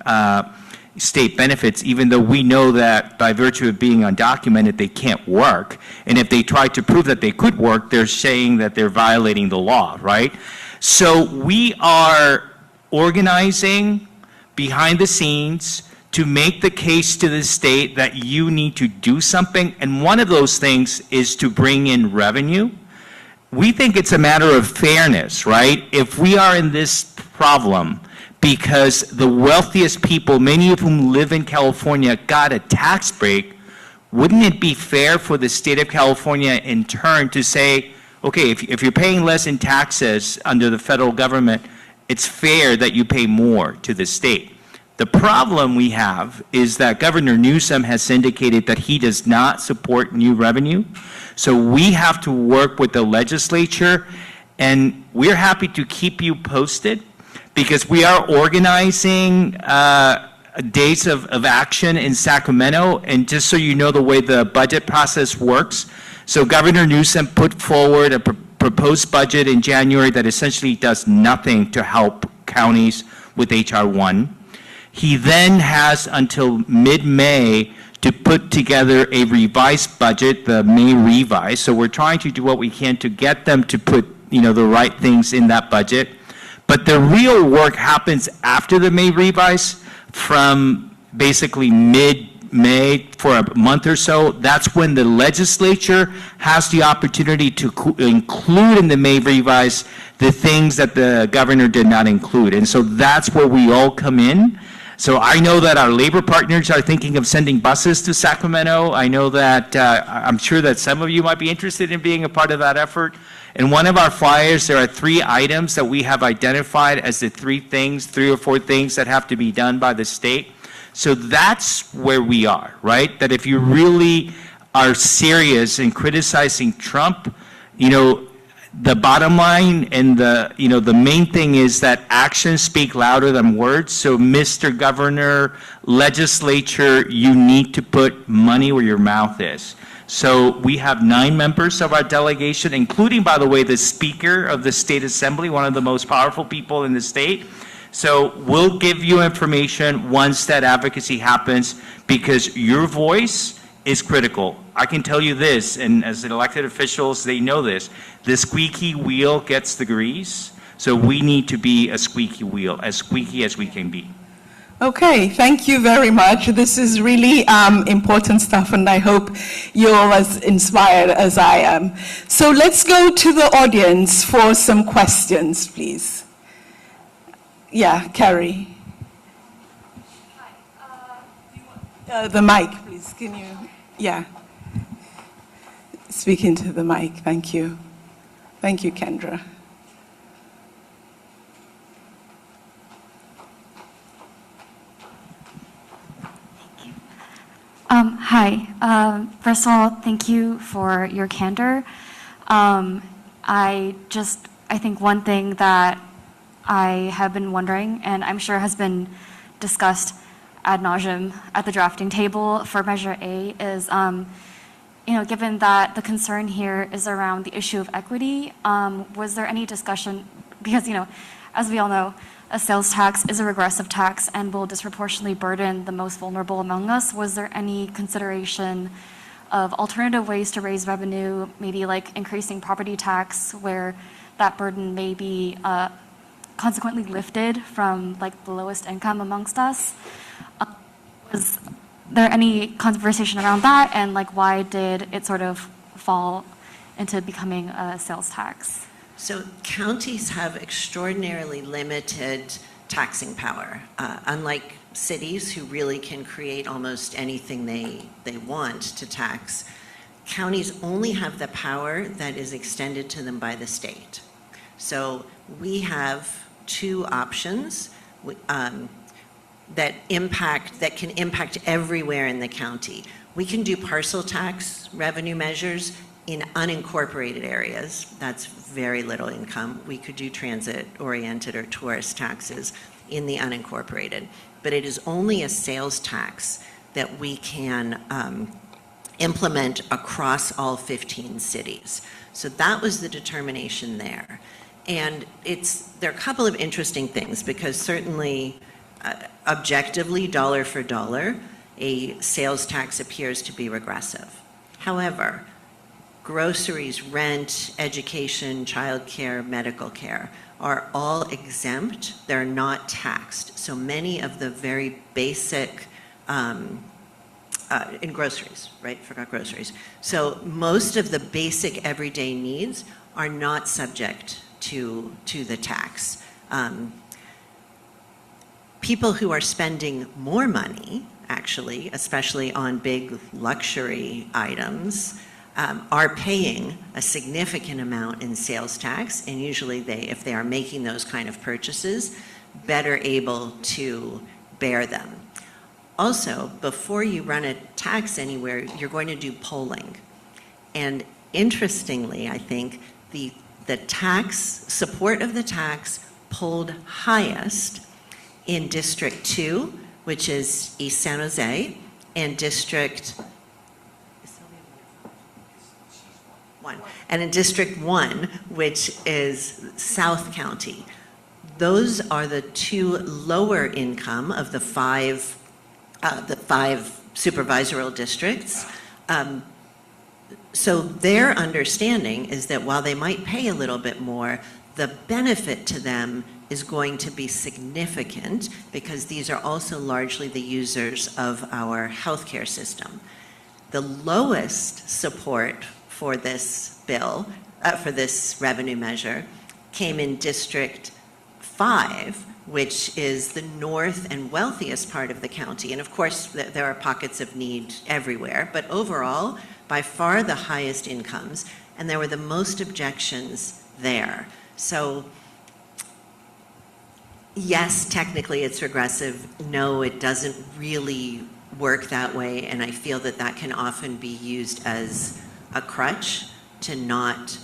state benefits, even though we know that by virtue of being undocumented, they can't work. And if they try to prove that they could work, they're saying that they're violating the law, right? So we are organizing behind the scenes to make the case to the state that you need to do something. And one of those things is to bring in revenue. We think it's a matter of fairness, right? If we are in this problem because the wealthiest people, many of whom live in California, got a tax break, wouldn't it be fair for the state of California in turn to say, okay, if you're paying less in taxes under the federal government, it's fair that you pay more to the state. The problem we have is that Governor Newsom has indicated that he does not support new revenue. So we have to work with the legislature, and we're happy to keep you posted because we are organizing days of action in Sacramento. And just so you know the way the budget process works, so Governor Newsom put forward a proposed budget in January that essentially does nothing to help counties with H.R. 1. He then has until mid-May to put together a revised budget, the May revise. So we're trying to do what we can to get them to put, the right things in that budget. But the real work happens after the May revise from basically mid-May for a month or so. That's when the legislature has the opportunity to include in the May revise the things that the governor did not include. And so that's where we all come in. So I know that our labor partners are thinking of sending buses to Sacramento. I know that I'm sure that some of you might be interested in being a part of that effort. In one of our flyers, there are 3 items that we have identified as the 3 or 4 things that have to be done by the state. So that's where we are, right? That if you really are serious in criticizing Trump, the bottom line and the main thing is that actions speak louder than words. So Mr. Governor, legislature, you need to put money where your mouth is. So we have 9 members of our delegation, including, by the way, the Speaker of the State Assembly, one of the most powerful people in the state. So we'll give you information once that advocacy happens because your voice is critical. I can tell you this, and as elected officials, they know this. The squeaky wheel gets the grease, so we need to be a squeaky wheel, as squeaky as we can be. Okay, thank you very much. This is really important stuff, and I hope you're as inspired as I am. So let's go to the audience for some questions, please. Yeah, Carrie. Hi. The mic, please. Can you? Yeah. Speak into the mic. Thank you. Thank you, Kendra. Hi. First of all, thank you for your candor. I think one thing that I have been wondering, and I'm sure has been discussed ad nauseum at the drafting table for Measure A, is, given that the concern here is around the issue of equity, was there any discussion, because, as we all know, a sales tax is a regressive tax and will disproportionately burden the most vulnerable among us. Was there any consideration of alternative ways to raise revenue, maybe like increasing property tax, where that burden may be consequently lifted from like the lowest income amongst us? Was there any conversation around that, and like why did it sort of fall into becoming a sales tax? So counties have extraordinarily limited taxing power, unlike cities who really can create almost anything they want to tax. Counties only have the power that is extended to them by the state. So we have two options that can impact everywhere in the county. We can do parcel tax revenue measures in unincorporated areas. That's very little income. We could do transit-oriented or tourist taxes in the unincorporated. But it is only a sales tax that we can implement across all 15 cities. So that was the determination there. And there are a couple of interesting things, because certainly, objectively, dollar for dollar, a sales tax appears to be regressive. However, groceries, rent, education, childcare, medical care are all exempt. They're not taxed. So many of the very basic, in groceries, right? Forgot groceries. So most of the basic everyday needs are not subject to the tax. People who are spending more money, actually, especially on big luxury items, are paying a significant amount in sales tax, and usually if they are making those kind of purchases, better able to bear them. Also, before you run a tax anywhere, you're going to do polling. And interestingly, I think the support of the tax polled highest in District 2, which is East San Jose, and District 1. And in District 1, which is South County. Those are the two lower income of the five supervisorial districts. So their understanding is that while they might pay a little bit more, the benefit to them is going to be significant, because these are also largely the users of our healthcare system. The lowest support for this bill, for this revenue measure, came in District 5, which is the north and wealthiest part of the county. And of course, there are pockets of need everywhere, but overall, by far the highest incomes, and there were the most objections there. So yes, technically it's regressive. No, it doesn't really work that way, and I feel that that can often be used as a crutch to not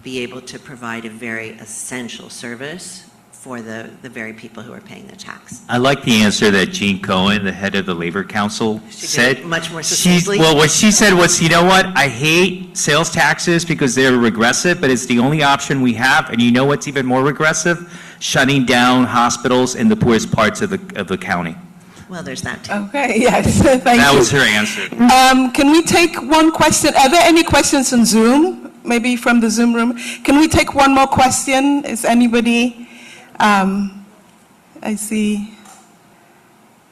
be able to provide a very essential service for the very people who are paying the tax. I like the answer that Jean Cohen, the head of the Labor Council, said. Much more succinctly. Well, what she said was, you know what, I hate sales taxes because they're regressive, but it's the only option we have. And you know what's even more regressive? Shutting down hospitals in the poorest parts of the county. Well, there's that too. Okay, yes, thank you. That was her answer. Can we take one question? Are there any questions on Zoom? Maybe from the Zoom room? Can we take one more question? Is anybody, I see,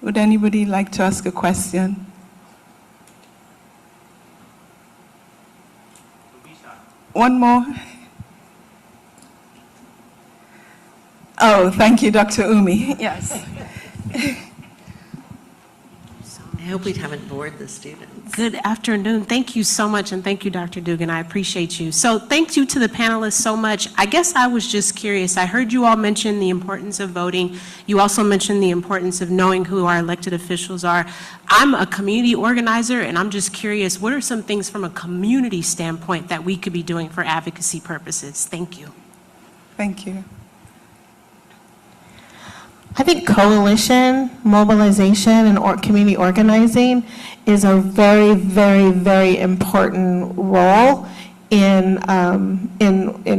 would anybody like to ask a question? One more? Oh, thank you, Dr. Umi. Yes. I hope we haven't bored the students. Good afternoon. Thank you so much, and thank you, Dr. Dugan. I appreciate you. So thank you to the panelists so much. I guess I was just curious. I heard you all mention the importance of voting. You also mentioned the importance of knowing who our elected officials are. I'm a community organizer, and I'm just curious, what are some things from a community standpoint that we could be doing for advocacy purposes? Thank you. Thank you. I think coalition, mobilization, and community organizing is a very, very, very important role in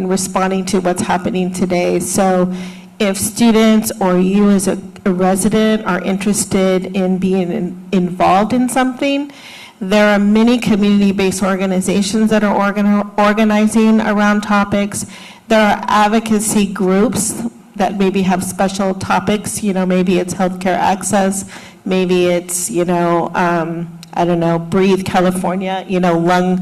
responding to what's happening today. So if students or you as a resident are interested in being involved in something, there are many community-based organizations that are organizing around topics. There are advocacy groups that maybe have special topics, maybe it's healthcare access, maybe it's, I don't know, Breathe California, lung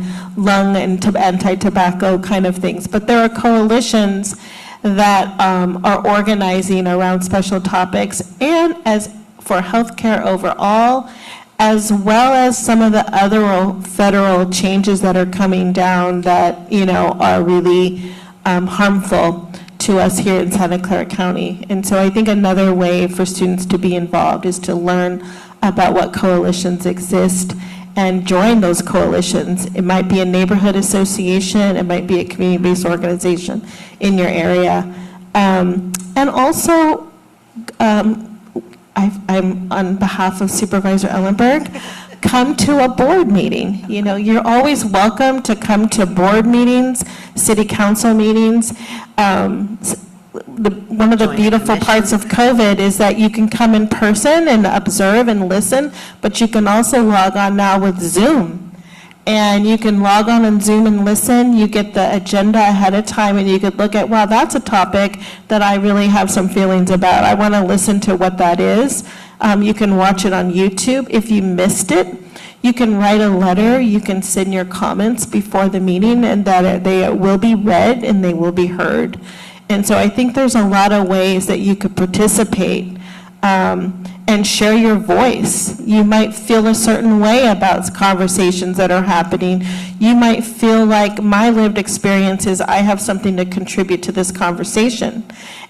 and anti-tobacco kind of things. But there are coalitions that are organizing around special topics. And as for healthcare overall, as well as some of the other federal changes that are coming down that, are really harmful to us here in Santa Clara County. And so I think another way for students to be involved is to learn about what coalitions exist and join those coalitions. It might be a neighborhood association, it might be a community-based organization in your area. And also, I'm on behalf of Supervisor Ellenberg, come to a board meeting. You're always welcome to come to board meetings, city council meetings. One of the beautiful parts of COVID is that you can come in person and observe and listen, but you can also log on now with Zoom. And you can log on Zoom and listen. You get the agenda ahead of time, and you could look at, wow, that's a topic that I really have some feelings about. I want to listen to what that is. You can watch it on YouTube. If you missed it, you can write a letter. You can send your comments before the meeting, and that they will be read and they will be heard. And so I think there's a lot of ways that you could participate and share your voice. You might feel a certain way about conversations that are happening. You might feel like my lived experience is I have something to contribute to this conversation.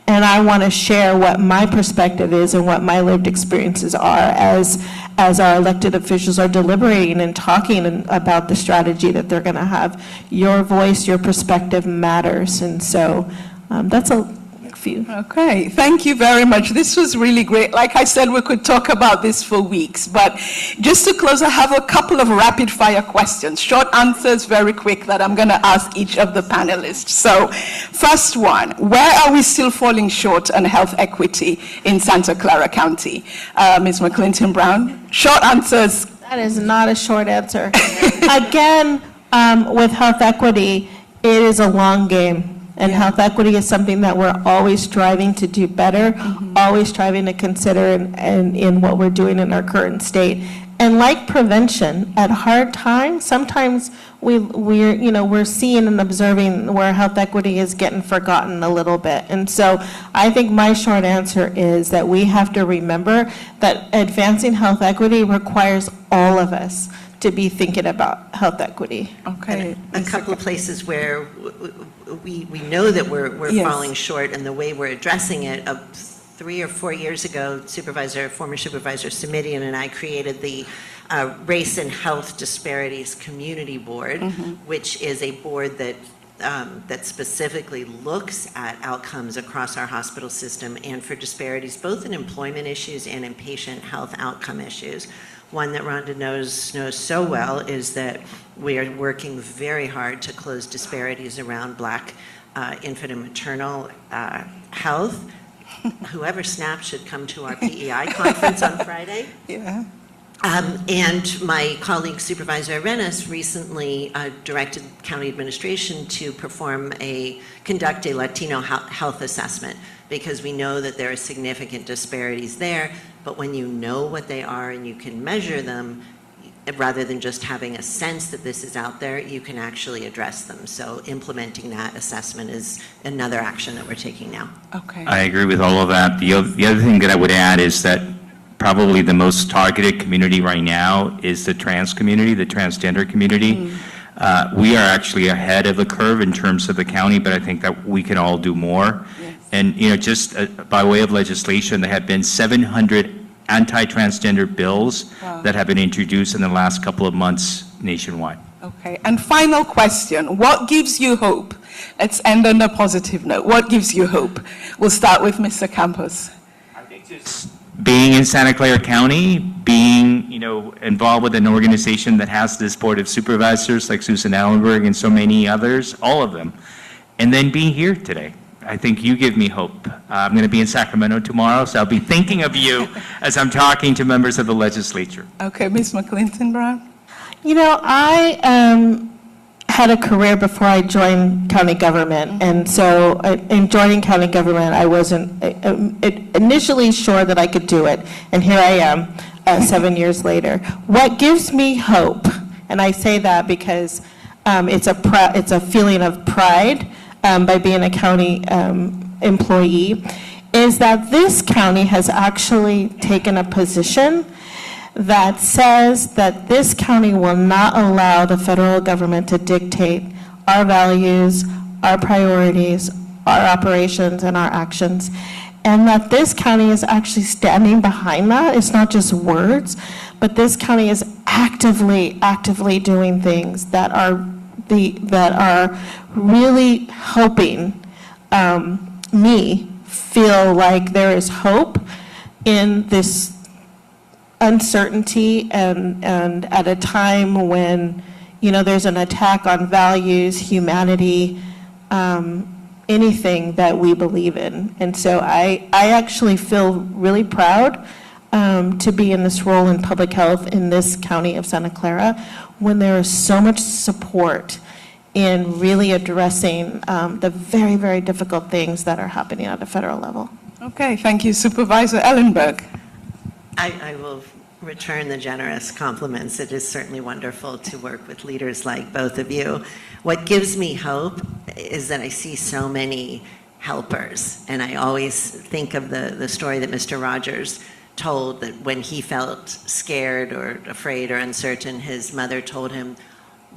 And I want to share what my perspective is and what my lived experiences are as our elected officials are deliberating and talking about the strategy that they're going to have. Your voice, your perspective matters. And so that's a few. Okay, thank you very much. This was really great. Like I said, we could talk about this for weeks, but just to close, I have a couple of rapid fire questions, short answers, very quick, that I'm going to ask each of the panelists. So, first one, where are we still falling short on health equity in Santa Clara County? Ms. McClinton Brown, short answers. That is not a short answer. Again, with health equity, it is a long game. And health equity is something that we're always striving to do better, always striving to consider in what we're doing in our current state. And like prevention, at hard times, sometimes we're seeing and observing where health equity is getting forgotten a little bit. And so I think my short answer is that we have to remember that advancing health equity requires all of us to be thinking about health equity. Okay. A couple of places where we know that we're Yes. falling short, and the way we're addressing it, 3 or 4 years ago, former Supervisor Simidian and I created the Race and Health Disparities Community Board, which is a board that specifically looks at outcomes across our hospital system and for disparities, both in employment issues and in patient health outcome issues. One that Rhonda knows so well is that we are working very hard to close disparities around Black infant and maternal health. Whoever snaps should come to our PEI conference on Friday. Yeah. And my colleague Supervisor Arenas recently directed county administration to conduct a Latino health assessment, because we know that there are significant disparities there, but when you know what they are and you can measure them, rather than just having a sense that this is out there, you can actually address them. So implementing that assessment is another action that we're taking now. Okay. I agree with all of that. The other thing that I would add is that probably the most targeted community right now is the trans community, the transgender community. We are actually ahead of the curve in terms of the county, but I think that we can all do more. Yes. And just by way of legislation, there have been 700 anti-transgender bills that have been introduced in the last couple of months nationwide. Okay, and final question, what gives you hope? Let's end on a positive note. What gives you hope? We'll start with Mr. Campos. I think just being in Santa Clara County, being involved with an organization that has this board of supervisors like Susan Allenberg and so many others, all of them, and then being here today. I think you give me hope. I'm going to be in Sacramento tomorrow, so I'll be thinking of you as I'm talking to members of the legislature. Okay, Ms. McClinton Brown. I had a career before I joined county government, and so in joining county government, I wasn't initially sure that I could do it, and here I am 7 years later. What gives me hope, and I say that because it's a feeling of pride by being a county employee, is that this county has actually taken a position that says that this county will not allow the federal government to dictate our values, our priorities, our operations, and our actions. And that this county is actually standing behind that. It's not just words, but this county is actively doing things that are really helping me feel like there is hope in this uncertainty and at a time when, there's an attack on values, humanity, anything that we believe in. And so I actually feel really proud to be in this role in public health in this county of Santa Clara when there is so much support in really addressing the very, very difficult things that are happening at the federal level. Okay, thank you. Supervisor Ellenberg. I will return the generous compliments. It is certainly wonderful to work with leaders like both of you. What gives me hope is that I see so many helpers, and I always think of the story that Mr. Rogers told, that when he felt scared or afraid or uncertain, his mother told him,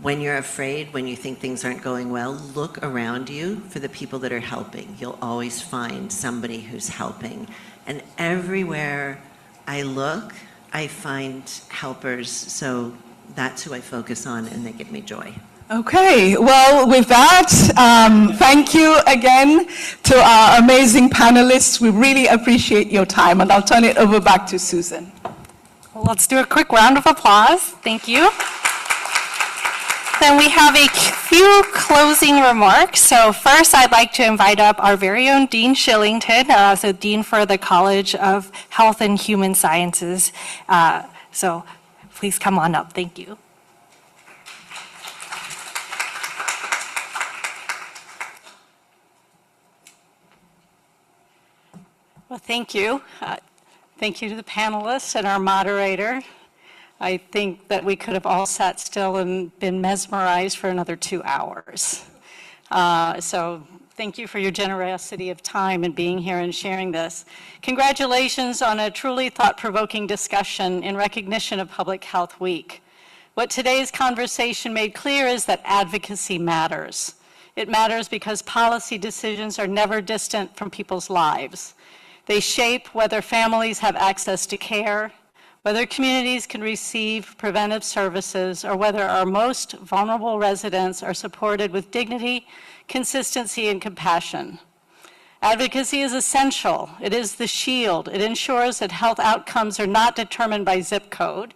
when you're afraid, when you think things aren't going well, look around you for the people that are helping. You'll always find somebody who's helping. And everywhere I look, I find helpers, so that's who I focus on, and they give me joy. Okay, well, with that, thank you again to our amazing panelists. We really appreciate your time, and I'll turn it over back to Susan. Well, let's do a quick round of applause. Thank you. Then we have a few closing remarks. So first, I'd like to invite up our very own Dean Shillington, so Dean for the College of Health and Human Sciences. So please come on up. Thank you. Well, thank you. Thank you to the panelists and our moderator. I think that we could have all sat still and been mesmerized for another 2 hours. So thank you for your generosity of time and being here and sharing this. Congratulations on a truly thought-provoking discussion in recognition of Public Health Week. What today's conversation made clear is that advocacy matters. It matters because policy decisions are never distant from people's lives. They shape whether families have access to care, whether communities can receive preventive services, or whether our most vulnerable residents are supported with dignity, consistency, and compassion. Advocacy is essential. It is the shield. It ensures that health outcomes are not determined by zip code,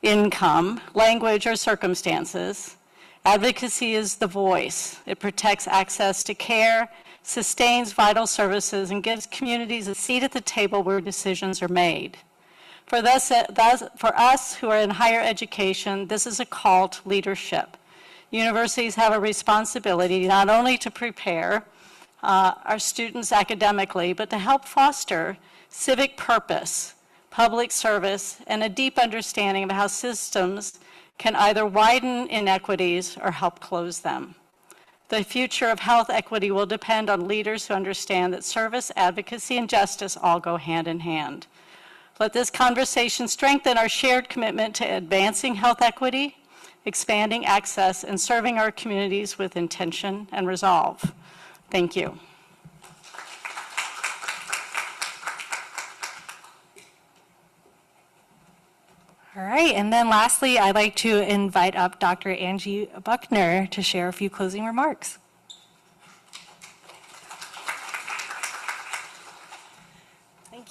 income, language, or circumstances. Advocacy is the voice. It protects access to care, sustains vital services, and gives communities a seat at the table where decisions are made. For us who are in higher education, this is a call to leadership. Universities have a responsibility not only to prepare our students academically, but to help foster civic purpose, public service, and a deep understanding of how systems can either widen inequities or help close them. The future of health equity will depend on leaders who understand that service, advocacy, and justice all go hand in hand. Let this conversation strengthen our shared commitment to advancing health equity, expanding access, and serving our communities with intention and resolve. Thank you. All right, and then lastly, I'd like to invite up Dr. Angie Buckner to share a few closing remarks.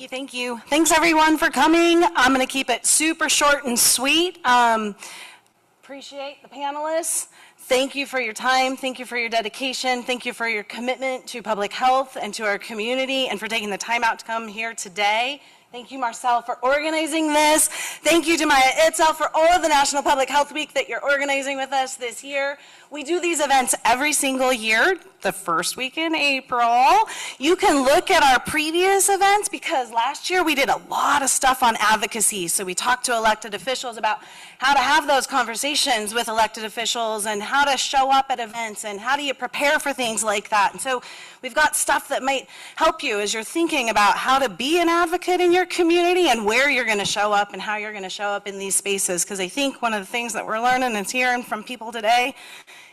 Thank you. Thanks everyone for coming. I'm going to keep it super short and sweet. Appreciate the panelists. Thank you for your time. Thank you for your dedication. Thank you for your commitment to public health and to our community and for taking the time out to come here today. Thank you, Marcel, for organizing this. Thank you to Maya Itzel for all of the National Public Health Week that you're organizing with us this year. We do these events every single year, the first week in April. You can look at our previous events because last year we did a lot of stuff on advocacy. So we talked to elected officials about how to have those conversations with elected officials and how to show up at events and how do you prepare for things like that. And so we've got stuff that might help you as you're thinking about how to be an advocate in your your community and where you're going to show up and how you're going to show up in these spaces. Because I think one of the things that we're learning and hearing from people today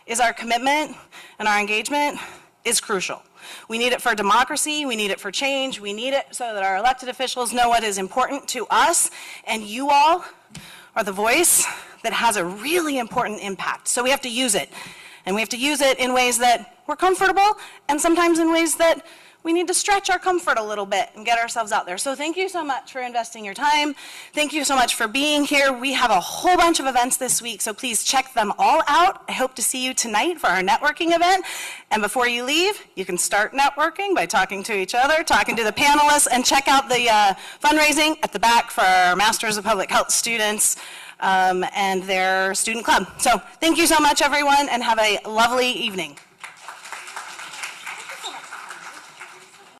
is our commitment and our engagement is crucial. We need it for democracy, we need it for change, we need it so that our elected officials know what is important to us, and you all are the voice that has a really important impact. So we have to use it, and we have to use it in ways that we're comfortable, and sometimes in ways that we need to stretch our comfort a little bit and get ourselves out there. So thank you so much for investing your time. Thank you so much for being here. We have a whole bunch of events this week, so please check them all out. I hope to see you tonight for our networking event. And before you leave, you can start networking by talking to each other, talking to the panelists, and check out the fundraising at the back for our Masters of Public Health students and their student club. So thank you so much, everyone, and have a lovely evening.